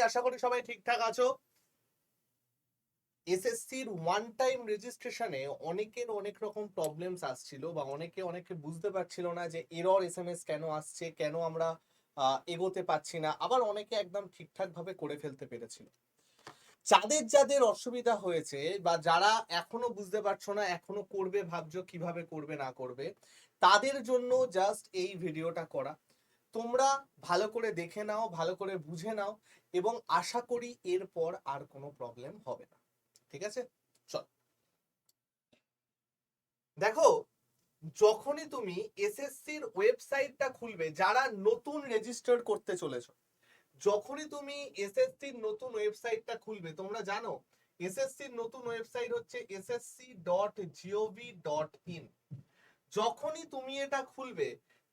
আশা করি সবাই ঠিকঠাক আছো। এসএসসির ওয়ান টাইম রেজিস্ট্রেশনে অনেকের অনেক রকম প্রবলেমস আসছিল বা অনেকে বুঝতে পারছিল না যে এরর এসএমএস কেন আসছে, কেন আমরা এগোতে পারছি না। আবার অনেকে একদম ঠিকঠাক ভাবে করে ফেলতে পেরেছিল। যাদের যাদের অসুবিধা হয়েছে বা যারা এখনো বুঝতে পারছো না, এখনো করবে ভাবছো কিভাবে করবে না করবে, তাদের জন্য জাস্ট এই ভিডিওটা করা। তোমরা ভালো করে দেখে নাও, ভালো করে বুঝে নাও, এবং আশা করি এরপর আর কোনো প্রবলেম হবে না। ঠিক আছে, চল দেখো। যখনই তুমি এসএসসির ওয়েবসাইটটা খুলবে, যারা নতুন রেজিস্টার করতে চলেছো, যখনই তুমি এসএসসির নতুন ওয়েবসাইটটা খুলবে, তোমরা জানো এসএসসির নতুন ওয়েবসাইট হচ্ছে ssc.gov.in। যখনই তুমি এটা খুলবে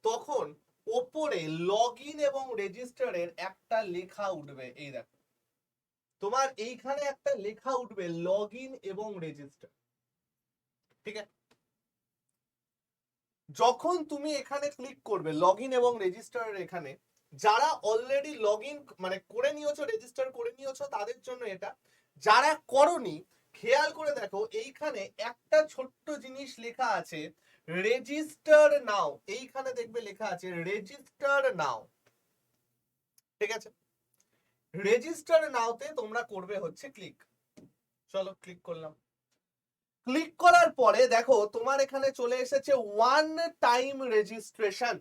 তখন ওপরে লগ ইন এবং রেজিস্টারের একটা লেখা উঠবে। এই দেখো, তোমার এইখানে একটা লেখা উঠবে লগ ইন এবং রেজিস্টার। ঠিক আছে, যখন তুমি এখানে ক্লিক করবে লগ ইন এবং রেজিস্টারের এখানে, যারা অলরেডি লগ ইন মানে করে নিয়েছো, রেজিস্টার করে নিয়েছো, তাদের জন্য এটা। যারা করনি, খেয়াল করে দেখো এইখানে একটা ছোট্ট জিনিস লেখা আছে, রেজিস্টার নাও। এইখানে দেখবে লেখা আছে রেজিস্টার নাও। ঠিক আছে, রেজিস্টার নাওতে তোমরা করবে হচ্ছে ক্লিক। চলো ক্লিক করলাম। ক্লিক করার পরে দেখো তোমার এখানে চলে এসেছে ওয়ান টাইম রেজিস্ট্রেশন।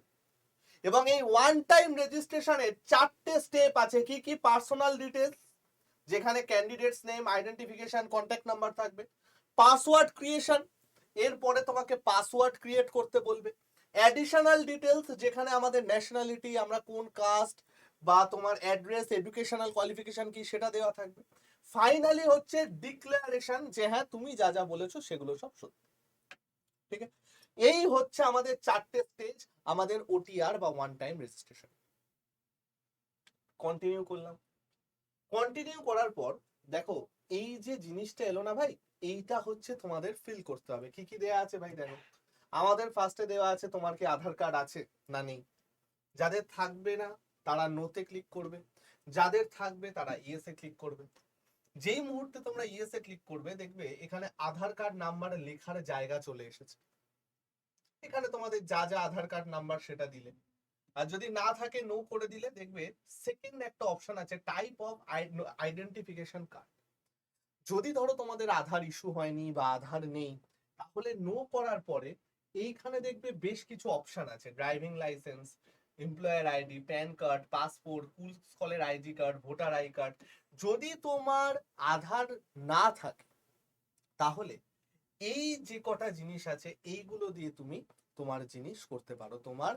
এবং এই ওয়ান টাইম রেজিস্ট্রেশনের চারটে স্টেপ আছে। কি কি? পার্সোনাল ডিটেলস, যেখানে candidates name, identification, contact number থাকবে। পাসওয়ার্ড ক্রিয়েশন, এরপরে তোমাকে পাসওয়ার্ড ক্রিয়েট করতে বলবে। অ্যাডিশনাল ডিটেলস, যেখানে আমাদের ন্যাশনালিটি, আমরা কোন কাস্ট, বা তোমার অ্যাড্রেস, এডুকেশনাল কোয়ালিফিকেশন কি, সেটা দেওয়া থাকবে। ফাইনালি হচ্ছে ডিক্লারেশন, যে হ্যাঁ তুমি যা যা বলেছো সেগুলো সব সত্যি। ঠিক আছে, এই হচ্ছে আমাদের চারটে স্টেজ আমাদের ওটিআর বা ওয়ান টাইম রেজিস্ট্রেশন। কন্টিনিউ করলাম। কন্টিনিউ করার পর দেখো এই যে জিনিসটা এলো না ভাই, এইটা হচ্ছে তোমাদের ফিল করতে হবে। কি কি দেয়া আছে ভাই দেখো। আমাদের ফার্স্টে দেওয়া আছে তোমার কি আধার কার্ড আছে না নেই। যাদের থাকবে না তারা নোতে ক্লিক করবে, যাদের থাকবে তারা ইয়েসে ক্লিক করবে। যেই মুহূর্তে তোমরা ইয়েসে ক্লিক করবে, দেখবে এখানে আধার কার্ড নাম্বার লেখার জায়গা চলে এসেছে। এখানে তোমাদের যা যা আধার কার্ড নাম্বার সেটা দিলে। আর যদি না থাকে নো করে দিলে দেখবে সেকেন্ড একটা অপশন আছে টাইপ অফ আইডেন্টিফিকেশন কার্ড। যদি ধরো তোমাদের আধার ইস্যু হয়নি বা আধার নেই, তাহলে নো করার পরে এইখানে দেখবে বেশ কিছু অপশন আছে, driving licence, employer ID, PAN card, passport, school কলের ID card, voter I card. যদি তোমার আধার না থাকে তাহলে এই যে কটা জিনিস আছে এইগুলো দিয়ে তুমি তোমার জিনিস করতে পারো, তোমার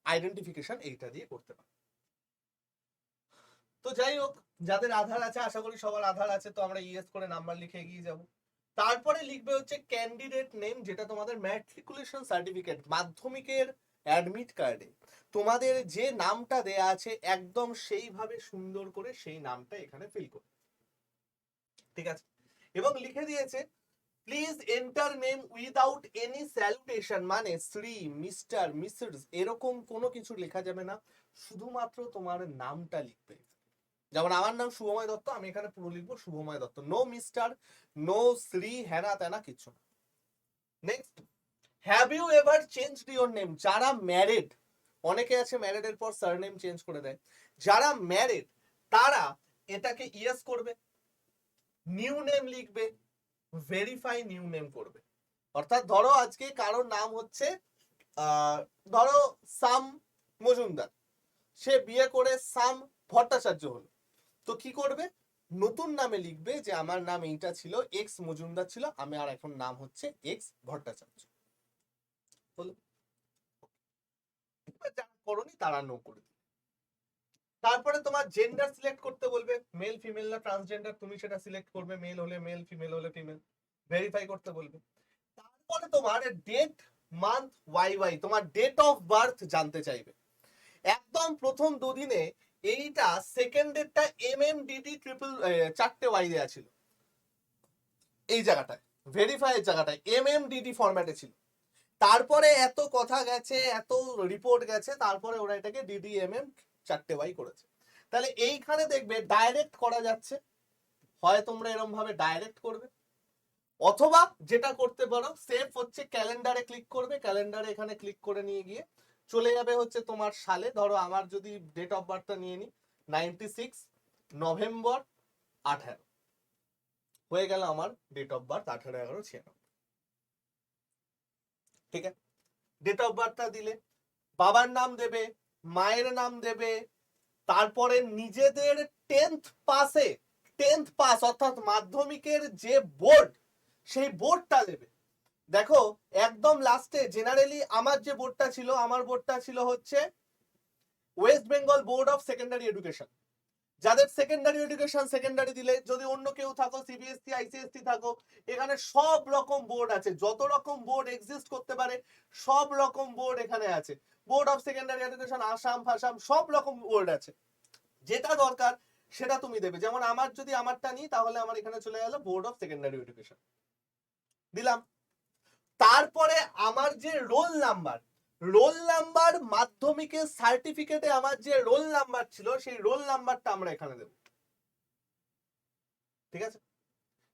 আইডেন্টিফিকেশন এইটা দিয়ে করতে পারো। তো যাই হোক, যাদের আধার আছে, আশা করি সবার আধার আছে, তো আমরা ইয়েস করে নাম্বার লিখে এগিয়ে যাব। তারপরে লিখবে হচ্ছে ক্যান্ডিডেট নেম, যেটা তোমাদের ম্যাট্রিকুলেশন সার্টিফিকেট, মাধ্যমিকের অ্যাডমিট কার্ডে তোমাদের যে নামটা দেয়া আছে একদম সেইভাবে সুন্দর করে সেই নামটা এখানে ফিল করো। ঠিক আছে, এবং লিখে দিয়েছে please enter name without any salutation, মানে শ্রী, মিস্টার, মিসেস এরকম কোনো কিছু লেখা যাবে না, শুধুমাত্র তোমার নামটা লিখবে। যেমন আমার নাম শুভময় দত্ত, আমি এখানে পুরো লিখবো Shubhamoy Dutta, no mister, no Shri, হেনা তেনা কিছু না। Next, have you ever changed your name? যারা ম্যারিড, অনেকে আছে ম্যারিড এর পর সারনেম চেঞ্জ করে দেয়, যারা ম্যারিড তারা এটাকে ইয়েস করবে, নিউ নেম লিখবে, ভেরিফাই নিউ নেম করবে। অর্থাৎ ধরো আজকে কারোর নাম হচ্ছে ধরো সাম মজুমদার, সে বিয়ে করে সাম ভট্টাচার্য হলো, তো কি করবে? নতুন নামে লিখবে যে আমার নাম এইটা ছিল, এক্স মজুমদার ছিল, আমি আর এখন নাম হচ্ছে এক্স ভট্টাচার্য। হলো, যারা করনি তারা নো করে দিবে। তারপরে তোমার জেন্ডার সিলেক্ট করতে বলবে, মেল ফিমেল না ট্রান্সজেন্ডার, তুমি সেটা সিলেক্ট করবে, মেল হলে মেল, ফিমেল হলে ফিমেল। ভেরিফাই করতে বলবে। তারপরে তোমার ডেট, মান্থ, ওয়াই, তোমার ডেট অফ বার্থ জানতে চাইবে। একদম প্রথম দুদিনে এইটা সেকেন্ডেরটা MMDD ট্রিপল চারটে ওয়াই দেওয়া ছিল, এই জায়গাটায় ভেরিফাই জায়গাটায় MMDD ফরম্যাটে ছিল। তারপরে এত কথা গেছে, এত রিপোর্ট গেছে, তারপরে ওরা এটাকে DDMM চারটে ওয়াই করেছে। তাহলে এইখানে দেখবে ডাইরেক্ট করা যাচ্ছে, হয় তোমরা এরকম ভাবে ডাইরেক্ট করবে, অথবা যেটা করতে পারো সেভ হচ্ছে ক্যালেন্ডারে ক্লিক করবে, ক্যালেন্ডারে এখানে ক্লিক করে নিয়ে গিয়ে চলে যাবে হচ্ছে তোমার সালে। ধরো আমার যদি ডেট অফ বার্থটা নিয়ে নিই 96 নভেম্বর 18, হয়ে গেল আমার ডেট অফ বার্থ 18/11/96। ঠিক আছে, ডেট অফ বার্থটা দিলে, বাবার নাম দেবে, মায়ের নাম দেবে, তারপরে নিজেদের 10th পাস অর্থাৎ মাধ্যমিকের যে বোর্ড সেই বোর্ডটা দেবে। দেখো একদম লাস্টে জেনারেলি আমার যে বোর্ডটা ছিল, আমার বোর্ডটা ছিল হচ্ছে West Bengal board of secondary education. যাদের সেকেন্ডারি এডুকেশন সেকেন্ডারি দিলে, যদি অন্য কেউ থাকো সিবিএসসি আইসিএসসি থাকো, এখানে সব রকম বোর্ড আছে, যত রকম বোর্ড এক্সিস্ট করতে পারে সব রকম বোর্ড এখানে আছে। Board of secondary education Assam ফাসাম সব রকম বোর্ড আছে, যেটা দরকার সেটা তুমি দেবে। যেমন আমার যদি আমারটা নিই তাহলে আমার এখানে চলে গেল বোর্ড অফ সেকেন্ডারি এডুকেশন, দিলাম। তারপরে আমার যে রোল নাম্বার মাধ্যমিকের সার্টিফিকেটে আমার যে রোল নাম্বার ছিল সেই রোল নাম্বারটা আমরা এখানে দেব। ঠিক আছে,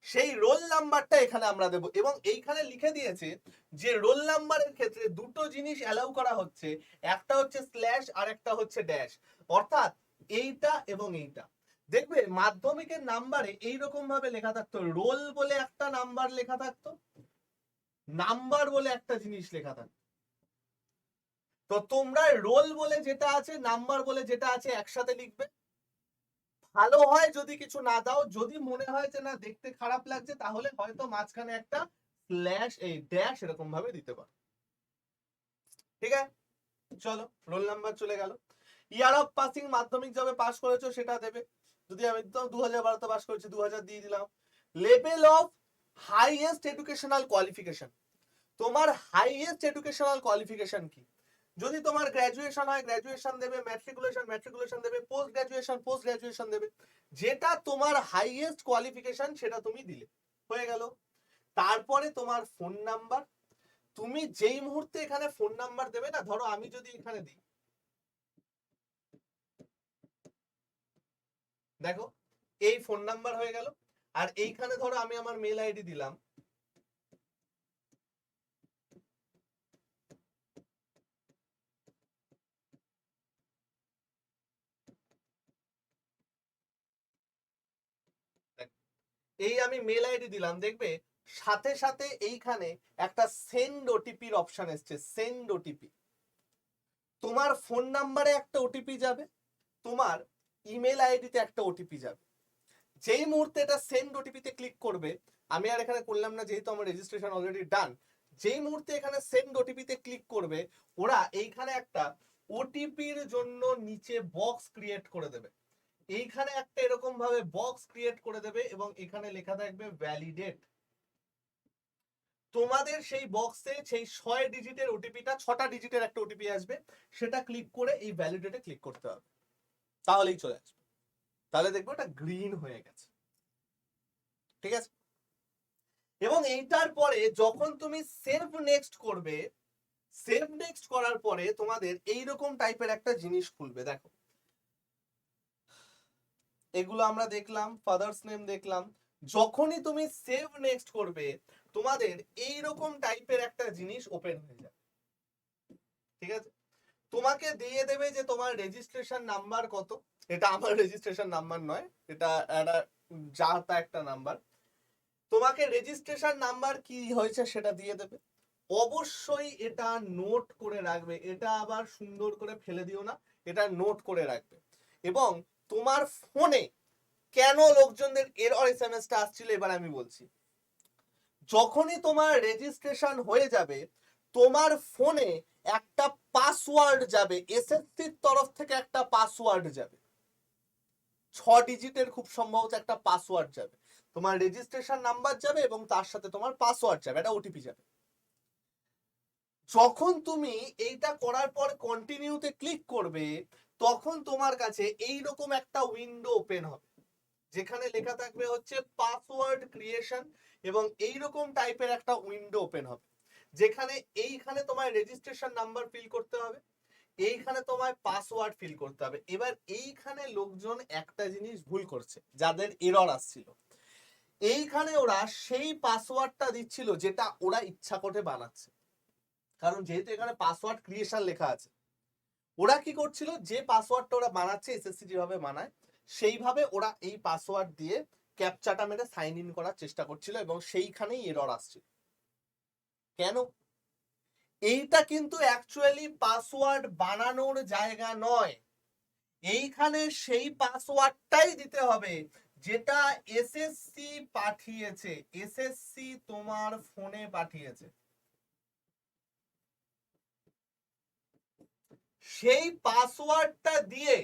সেই রোল নাম্বারটা এখানে আমরা দেব, এবং এইখানে লিখে দিয়েছে যে রোল নাম্বারের ক্ষেত্রে দুটো জিনিস অ্যালাউ করা হচ্ছে, একটা হচ্ছে স্ল্যাশ আর একটা হচ্ছে ড্যাশ, অর্থাৎ এইটা এবং এইটা। দেখবে মাধ্যমিকের নাম্বারে এইরকম ভাবে লেখা থাকতো, রোল বলে একটা নাম্বার লেখা থাকতো, নাম্বার বলে একটা জিনিস লেখা থাকতো। তো তোমরা রোল বলে যেটা আছে, নাম্বার বলে যেটা আছে একসাথে লিখবে। ভালো হয় যদি কিছু না দাও, যদি মনে হয় যে না দেখতে খারাপ লাগছে তাহলে হয়তো মাঝখানে একটা স্ল্যাশ এই ড্যাশ এরকম ভাবে দিতে পারো। ঠিক আছে, চলো রোল নাম্বার চলে গেল। ইয়ার অফ পাসিং মাধ্যমিক যাবে পাস করেছো সেটা দেবে, যদি আমি তো 2012তে পাস করেছি 2000 দিয়ে দিলাম। Level of highest educational qualification, তোমার হাইয়েস্ট এডুকেশনাল কোয়ালিফিকেশন কি? যদি তোমার গ্র্যাজুয়েশন হয় গ্র্যাজুয়েশন দেবে, ম্যাট্রিকুলেশন দেবে, পোস্ট গ্র্যাজুয়েশন দেবে, যেটা তোমার হাইয়েস্ট কোয়ালিফিকেশন সেটা তুমি দিলে, হয়ে গেল। তারপরে তোমার ফোন নাম্বার, তুমি যেই মুহূর্তে এখানে ফোন নাম্বার দেবে না, ধরো আমি যদি এখানে দিই, দেখো এই ফোন নাম্বার হয়ে গেল, আর এইখানে ধরো আমি আমার মেল আইডি দিলাম, এই আমি মেল আইডি দিলাম, দেখবে সাথে সাথে এইখানে একটা সেন্ড ওটিপির অপশন এসছে, সেন্ড ওটিপি। তোমার ফোন নাম্বারে একটা ওটিপি যাবে, তোমার ইমেল আইডিতে একটা ওটিপি যাবে। যেই মুহূর্তে এটা সেন্ড ওটিপিতে ক্লিক করবে, আমি আর এখানে করলাম না যেহেতু আমার রেজিস্ট্রেশন অলরেডি ডান, যেই মুহূর্তে এখানে সেন্ড ওটিপিতে ক্লিক করবে, ওরা এইখানে একটা ওটিপির জন্য নিচে বক্স ক্রিয়েট করে দেবে। এইখানে একটা এরকম ভাবে বক্স ক্রিয়েট করে দেবে এবং এখানে লেখা থাকবে ভ্যালিডেট। তোমাদের সেই বক্সে সেই 6 ডিজিটের ওটিপিটা, 6টা ডিজিটের একটা ওটিপি আসবে, সেটা ক্লিক করে এই ভ্যালিডেটে ক্লিক করতে হবে, তাহলেই চলে আসবে। তাহলে দেখবো এটা গ্রিন হয়ে গেছে। ঠিক আছে, এবং এইটার পরে যখন তুমি সেভ নেক্সট করবে, সেভ নেক্সট করার পরে তোমাদের এইরকম টাইপের একটা জিনিস খুলবে। দেখো এগুলো আমরা দেখলাম, ফাদার্স নেম দেখলাম, যখনই তুমি সেভ নেক্সট করবে তোমাদের এইরকম টাইপের একটা জিনিস ওপেন হয়ে যাবে। ঠিক আছে, তোমাকে দিয়ে দেবে যে তোমার রেজিস্ট্রেশন নাম্বার কত, এটা আমার রেজিস্ট্রেশন নাম্বার নয়, এটা একটা যা তা একটা নাম্বার, তোমাকে রেজিস্ট্রেশন নাম্বার কি হয়েছে সেটা দিয়ে দেবে। অবশ্যই এটা নোট করে রাখবে, এটা আবার সুন্দর করে ফেলে দিও না, এটা নোট করে রাখবে। এবং তোমার ফোনে কেন লোকজনদের এরর এসএমএসটা আসছিল এবার আমি বলছি। যখনই তোমার রেজিস্ট্রেশন হয়ে যাবে তোমার ফোনে একটা পাসওয়ার্ড যাবে, এসএসসির তরফ থেকে একটা পাসওয়ার্ড যাবে, 6 ডিজিটের খুব সম্ভবত একটা পাসওয়ার্ড যাবে, তোমার রেজিস্ট্রেশন নাম্বার যাবে এবং তার সাথে তোমার পাসওয়ার্ড যাবে, একটা ওটিপি যাবে। যখন তুমি এইটা করার পর কন্টিনিউতে ক্লিক করবে তখন তোমার কাছে এইরকম একটা উইন্ডো ওপেন হবে, যেখানে লেখা থাকবে হচ্ছে পাসওয়ার্ড ক্রিয়েশন, এবং এইরকম টাইপের একটা উইন্ডো ওপেন হবে, যেখানে এইখানে তোমার রেজিস্ট্রেশন নাম্বার ফিল করতে হবে, এইখানে তোমায় পাসওয়ার্ড ফিল করতে হবে। এবার এইখানে লোকজন একটা জিনিস ভুল করছে, যাদের এরর আসছিল, এইখানে ওরা সেই পাসওয়ার্ডটা দিচ্ছিল যেটা ওরা ইচ্ছা করে বানাচ্ছে। কারণ যেহেতু এখানে পাসওয়ার্ড ক্রিয়েশন লেখা আছে, ওরা কি করছিল, যে পাসওয়ার্ডটা ওরা বানাচ্ছে এসএসসি যেভাবে বানায় সেইভাবে ওরা এই পাসওয়ার্ড দিয়ে ক্যাপচাটা মেরে সাইন ইন করার চেষ্টা করছিল, এবং সেইখানেই এরর আসছিল। কেন? এইটা কিন্তু অ্যাকচুয়ালি পাসওয়ার্ড বানানোর জায়গা নয়। এইখানে সেই পাসওয়ার্ডটাই দিতে হবে যেটা এসএসসি পাঠিয়েছে, এসএসসি তোমার ফোনে পাঠিয়েছে। সেই পাসওয়ার্ডটা দিয়ে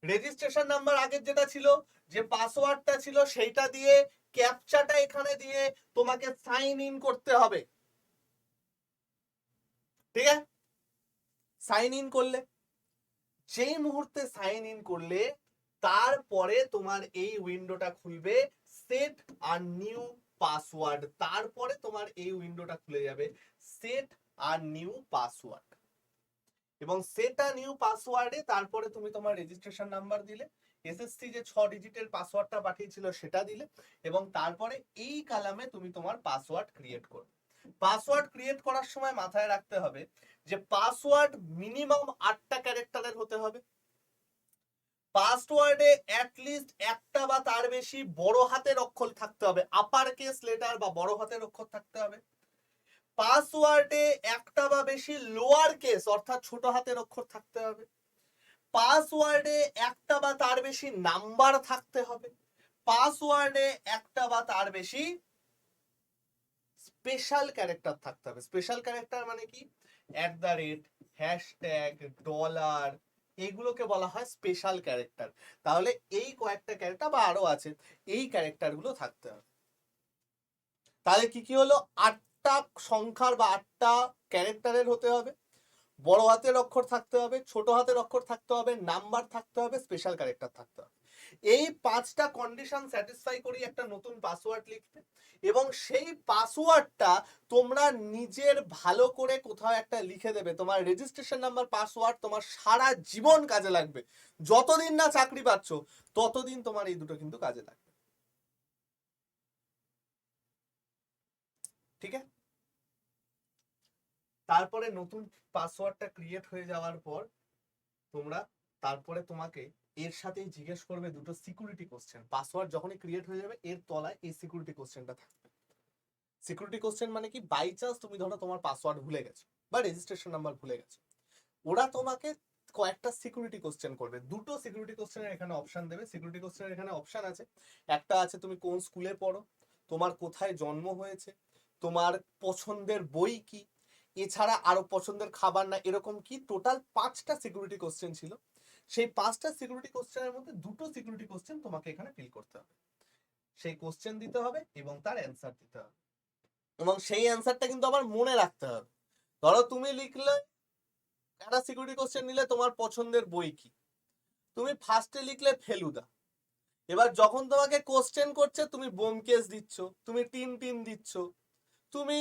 রেজিস্ট্রেশন নাম্বার আগের যেটা ছিল, যে পাসওয়ার্ডটা ছিল সেইটা দিয়ে ক্যাপচাটা এখানে দিয়ে তোমাকে সাইন ইন করতে হবে। ঠিক আছে? সাইন ইন করলে, যেই মুহূর্তে সাইন ইন করলে তারপরে তোমার এই উইন্ডোটা খুলবে, সেট আর নিউ পাসওয়ার্ড। তারপরে তোমার এই উইন্ডোটা খুলে যাবে, সেট আর নিউ পাসওয়ার্ড। এবং সেট আর নিউ পাসওয়ার্ডে তারপরে তুমি তোমার রেজিস্ট্রেশন নাম্বার দিলে, এসএসসি যে 6 ডিজিটের পাসওয়ার্ডটা পাঠিয়েছিল সেটা দিলে, এবং তারপরে এই কলামে তুমি তোমার পাসওয়ার্ড ক্রিয়েট করবে। পাসওয়ার্ড ক্রিয়েট করার সময় মাথায় রাখতে হবে যে পাসওয়ার্ড মিনিমাম 8টা ক্যারেক্টারের হতে হবে। পাসওয়ার্ডে অ্যাটলিস্ট একটা বা তার বেশি বড় হাতের অক্ষর থাকতে হবে, আপার কেস লেটার বা বড় হাতের অক্ষর থাকতে হবে। পাসওয়ার্ডে একটা বা বেশি লোয়ার কেস অর্থাৎ ছোট হাতের অক্ষর থাকতে হবে। পাসওয়ার্ডে একটা বা তার বেশি নাম্বার থাকতে হবে। পাসওয়ার্ডে একটা বা তার বেশি স্পেশাল ক্যারেক্টার থাকতে হবে। স্পেশাল ক্যারেক্টার মানে কি? @, হ্যাশট্যাগ, ডলার, এইগুলোকে বলা হয় স্পেশাল ক্যারেক্টার। তাহলে এই কয়েকটা ক্যারেক্টার বা আরো আছে, এই ক্যারেক্টার গুলো থাকতে হবে। তাহলে কি কি হলো? 8টা সংখ্যার বা 8টা ক্যারেক্টারের হতে হবে, বড় হাতের অক্ষর থাকতে হবে, ছোট হাতের অক্ষর থাকতে হবে, নাম্বার থাকতে হবে, স্পেশাল ক্যারেক্টার থাকতে হবে। এই 5টা কন্ডিশন স্যাটিসফাই করি একটা নতুন পাসওয়ার্ড লিখবে, এবং সেই পাসওয়ার্ডটা তোমরা নিজের ভালো করে কোথাও একটা লিখে দেবে। তোমার রেজিস্ট্রেশন নাম্বার পাসওয়ার্ড তোমার সারা জীবন কাজে লাগবে। যতদিন না চাকরি পাচ্ছ ততদিন তোমার এই দুটো কিন্তু কাজে লাগবে। ঠিক আছে? তারপরে নতুন পাসওয়ার্ডটা ক্রিয়েট হয়ে যাওয়ার পর তোমরা তারপরে তোমাকে এর সাথেই জিজ্ঞেস করবে দুটো সিকিউরিটি কোশ্চেন। পাসওয়ার্ড যখনই ক্রিয়েট হয়ে যাবে এর তলায় এই সিকিউরিটি কোশ্চেনটা থাকবে। সিকিউরিটি কোশ্চেন মানে কি? বাই চান্স তুমি ধরো তোমার পাসওয়ার্ড ভুলে গেছো বা রেজিস্ট্রেশন নাম্বার ভুলে গেছো, ওরা তোমাকে কয়েকটা সিকিউরিটি কোশ্চেন করবে। দুটো সিকিউরিটি কোশ্চেনের এখানে অপশন দেবে। সিকিউরিটি কোশ্চেনের এখানে অপশন আছে, একটা আছে তুমি কোন স্কুলে পড়ো, তোমার কোথায় জন্ম হয়েছে, তোমার পছন্দের বই কি, এছাড়া আরো পছন্দের খাবার না, এরকম কি টোটাল 5টা সিকিউরিটি কোশ্চেন ছিল। সেই 5টা সিকিউরিটি কোশ্চেনের মধ্যে দুটো সিকিউরিটি কোশ্চেন তোমাকে এখানে ফিল করতে হবে। সেই কোশ্চেন দিতে হবে এবং তার অ্যান্সার দিতে হবে, এবং সেই অ্যান্সারটা কিন্তু আবার মনে রাখতে হবে। ধরো তুমি লিখলে, একটা সিকিউরিটি কোশ্চেন নিলে তোমার পছন্দের বই কি, তুমি ফার্স্টে লিখলে ফেলুদা, এবার যখন তোমাকে কোশ্চেন করছে তুমি ব্যোমকেশ দিচ্ছ, তুমি টিন দিচ্ছ, তুমি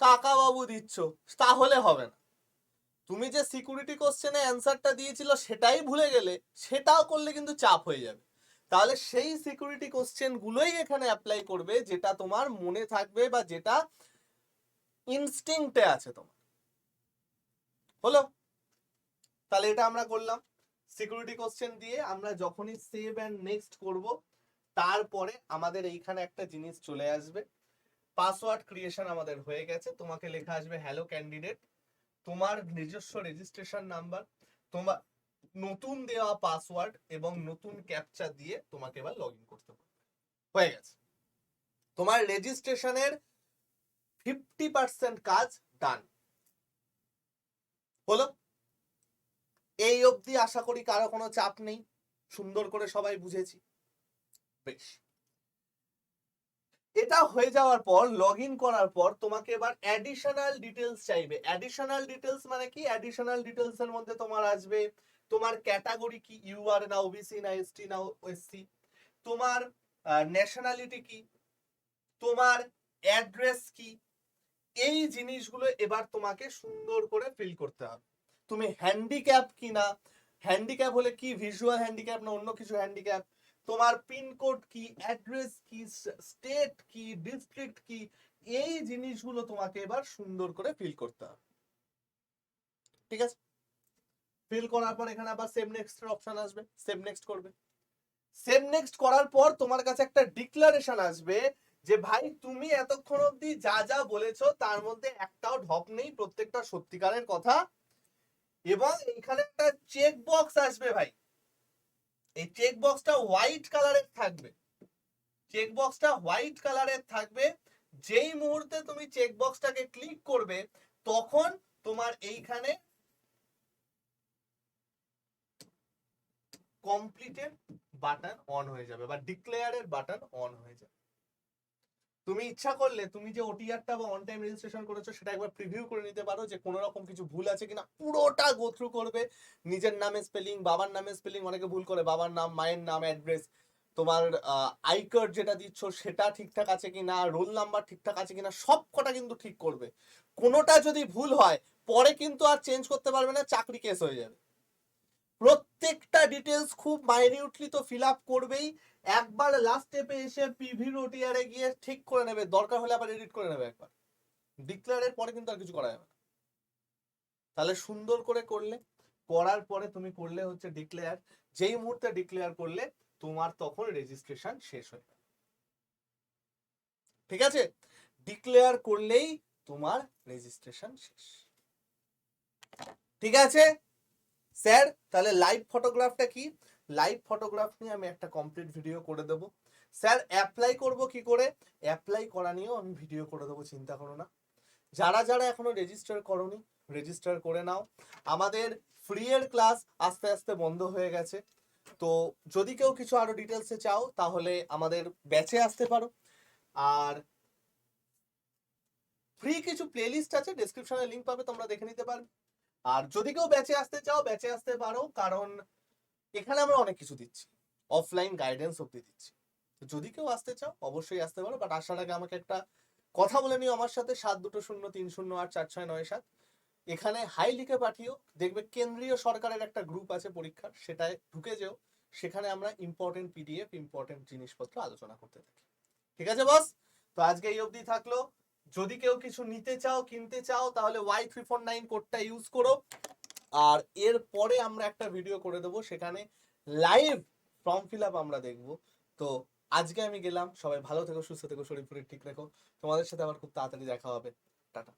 কাকা বাবু দিচ্ছ, তাহলে হবে না। তুমি যে সিকিউরিটি কোশ্চেনে অ্যান্সারটা দিয়েছিল সেটাই ভুলে গেলে, সেটাও করলে কিন্তু চাপ হয়ে যাবে। তাহলে সেই সিকিউরিটি কোশ্চেন গুলোই এখানে অ্যাপ্লাই করবে যেটা তোমার মনে থাকবে বা যেটা ইনস্টিংক্টে আছে তোমার। হলো? তাহলে এটা আমরা করলাম। সিকিউরিটি কোশ্চেন দিয়ে আমরা যখনই সেভ এন্ড নেক্সট করব, তারপরে আমাদের এইখানে একটা জিনিস চলে আসবে, পাসওয়ার্ড ক্রিয়েশন আমাদের হয়ে গেছে। তোমাকে লেখা আসবে হ্যালো ক্যান্ডিডেট, তোমার নিজস্ব রেজিস্ট্রেশন নাম্বার, তোমার নতুন দেওয়া পাসওয়ার্ড এবং নতুন ক্যাপচা দিয়ে তোমাকে এবার লগ ইন করতে হবে। হয়ে গেছে, তোমার রেজিস্ট্রেশনের 50% কাজ ডান। হলো? এই অবধি আশা করি কারো কোনো চাপ নেই, সুন্দর করে সবাই বুঝেছি। বেশ, এটা হয়ে যাওয়ার পর লগ ইন করার পর তোমাকে এবার অ্যাডিশনাল ডিটেলস চাইবে। অ্যাডিশনাল ডিটেলস মানে কি? অ্যাডিশনাল ডিটেলস এর মধ্যে তোমার আসবে তোমার ক্যাটাগরি কি, ইউ আর না ওবিসি না এসটি না এসসি, তোমার ন্যাশনালিটি কি, তোমার অ্যাড্রেস কি, এই জিনিসগুলো এবার তোমাকে সুন্দর করে ফিল করতে হবে। তুমি হ্যান্ডিক্যাপ কিনা, হ্যান্ডিক্যাপ হলে কি ভিজুয়াল হ্যান্ডিক্যাপ না অন্য কিছু হ্যান্ডিক্যাপ, তোমার পিনকোড কি, অ্যাড্রেস কি, স্টেট কি, ডিস্ট্রিক্ট কি, এই জিনিসগুলো তোমাকে এবার সুন্দর করে ফিল করতে হবে। ঠিক আছে, ফিল করার পর এখানে আবার সেভ নেক্সট এর অপশন আসবে, সেভ নেক্সট করবে। সেভ নেক্সট করার পর তোমার কাছে একটা ডিক্লারেশন আসবে যে ভাই তুমি এতক্ষণ অবধি যা যা বলেছো তার মধ্যে একটাও ঢপ নেই, প্রত্যেকটা সত্যিকারের কথা। এবং এখানে একটা চেক বক্স আসবে ভাই, এই চেক বক্সটা হোয়াইট কালারের থাকবে, চেক বক্সটা হোয়াইট কালারের থাকবে। যেই মুহূর্তে তুমি চেক বক্সটাকে ক্লিক করবে তখন তোমার এইখানে কমপ্লিটেড বাটন অন হয়ে যাবে বা ডিক্লেয়ারের বাটন অন হয়ে যাবে। তুমি ইচ্ছা করলে তুমি যে ওটিআরটা বা অন টাইম রেজিস্ট্রেশন করেছো সেটা একবার প্রিভিউ করে নিতে পারো যে কোনো রকম কিছু ভুল আছে কিনা, পুরোটা গো থ্রু করবে। নিজের নামে স্পেলিং, বাবার নামে স্পেলিং, অনেকে ভুল করে, বাবার নাম, মায়ের নাম, অ্যাড্রেস, তোমার আই কার্ড যেটা দিচ্ছ সেটা ঠিকঠাক আছে কিনা, রোল নাম্বার ঠিকঠাক আছে কিনা, সব কটা কিন্তু ঠিক করবে। কোনোটা যদি ভুল হয় পরে কিন্তু আর চেঞ্জ করতে পারবে না, চাকরি কেস হয়ে যাবে। প্রত্যেকটা ডিটেলস খুব মাইনিউটলি তো ফিল আপ করবেই, একবার লাস্ট স্টেপে এসে পিভি ওটিআরে গিয়ে ঠিক করে নেবে, দরকার হলে আবার এডিট করে নেবে একবার। ডিক্লেয়ারের পরে কিন্তু আর কিছু করা যাবে না। তাহলে সুন্দর করে করলে, করার পরে তুমি করলে হচ্ছে ডিক্লেয়ার, যেই মুহূর্তে ডিক্লেয়ার করলে তোমার তখন রেজিস্ট্রেশন শেষ হয়ে যাবে। ঠিক আছে, ডিক্লেয়ার করলেই তোমার রেজিস্ট্রেশন শেষ। ঠিক আছে স্যার, তাহলে লাইভ ফটোগ্রাফটা কি, লাইভ ফটোগ্রাফ নিয়ে আমি একটা কমপ্লিট ভিডিও করে দেব। স্যার অ্যাপ্লাই করব কি করে, অ্যাপ্লাই করা নিয়েও আমি ভিডিও করে দেবো, চিন্তা করো না। যারা যারা এখনো রেজিস্টার করোনি রেজিস্টার করে নাও। আমাদের ফ্রি এর ক্লাস আস্তে আস্তে বন্ধ হয়ে গেছে, তো যদি কেউ কিছু আরো ডিটেলসে চাও তাহলে আমাদের ব্যাচে আসতে পারো। আর ফ্রি কিছু প্লেলিস্ট আছে, ডেসক্রিপশনে লিংক পাবে, তোমরা দেখে নিতে পারবে। আর যদি কেউ ব্যাচে আসতে চাও ব্যাচে আসতে পারো, কারণ এখানে আমরা অনেক কিছু দিচ্ছি, অফলাইন গাইডেন্স অব্দি দিচ্ছি। তো যদি কেউ আসতে চাও অবশ্যই আসতে পারো, বাট আসার আগে আমাকে একটা কথা বলে নিও আমার সাথে, 7203084697। এখানে হাই লিখে পাঠিও, দেখবে কেন্দ্রীয় সরকারের একটা গ্রুপ আছে পরীক্ষার, সেটায় ঢুকে যেও, সেখানে আমরা ইম্পর্টেন্ট পিডিএফ, ইম্পর্টেন্ট জিনিসপত্র আলোচনা করতে থাকি। ঠিক আছে বস, তো আজকে এই অবধি থাকলো। যদি কেউ কিছু নিতে চাও, কিনতে চাও, তাহলে Y349 কোডটা ইউজ করো। আর এর পরে আমরা একটা ভিডিও করে দেবো, সেখানে লাইভ ফর্ম ফিল আপ আমরা দেখবো। তো আজকে আমি গেলাম, সবাই ভালো থেকো, সুস্থ থেকো, শরীর ফরীর ঠিক রাখো। তোমাদের সাথে আবার খুব তাড়াতাড়ি দেখা হবে। টাটা।